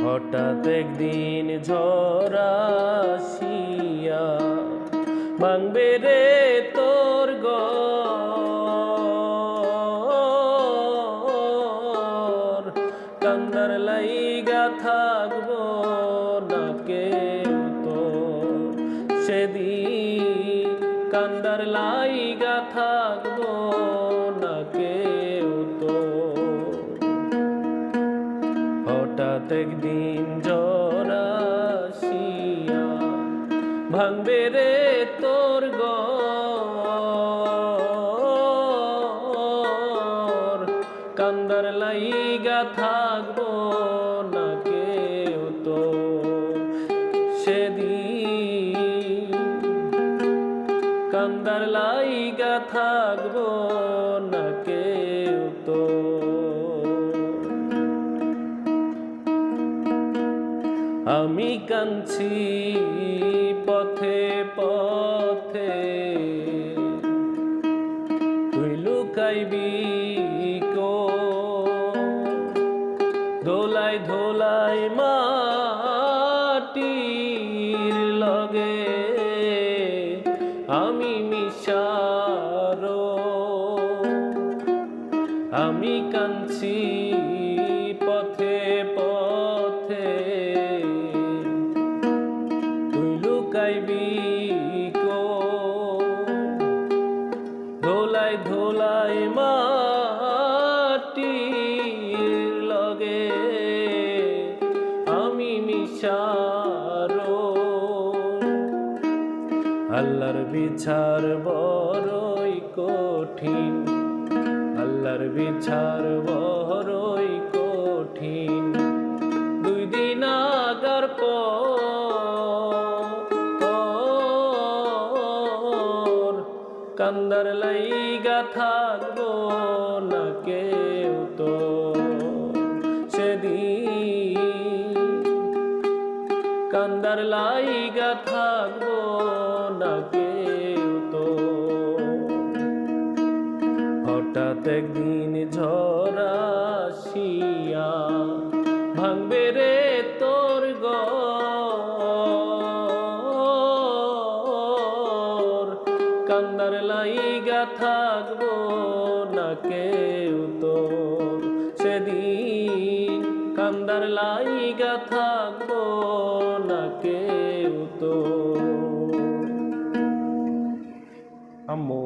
হঠাৎ একদিন ঝড় আসিয়া ভাঙবে রে তোর ঘর। কান্দার লাইগা থাকবো না কেউ তোর সেদিন, কান্দার লাইগা থাকবো না কেউ তোর। হঠাৎ একদিন ঝড় আসিয়া ভাঙবে রে তোর ঘর। কান্দার লাইগা থাকবো না কেউ তোর সেদিন, কান্দার লাইগা থাকবো না কেউ তোর। আমি কাঁদছি পথে পথে, তুই লুকাইবি ধোলাই ধোলাই মাটির লগে আমি মিশারো। আমি কাঁদছি পথে পথে, তুই লুকাইবি ধোলাই ধোলাই মাটির লগে আমি মিশারো। আল্লাহর বিচার বড়ই কঠিন, আল্লাহর বিচার বড়ই কঠিন। দুই দিন আগার পর কান্দার লাইগা থাকবো না কেউ তোর সেদিন, কান্দার লাইগা থাকবো না কেউ তোর। হঠাৎ একদিন ঝড় আসিয়া ভাঙবে রে তোর ঘর। কান্দার লাইগা থাকবো না কেউ তোর সেদিন, কান্দার লাইগা থাকবো না কেউ তোর। আম্মু।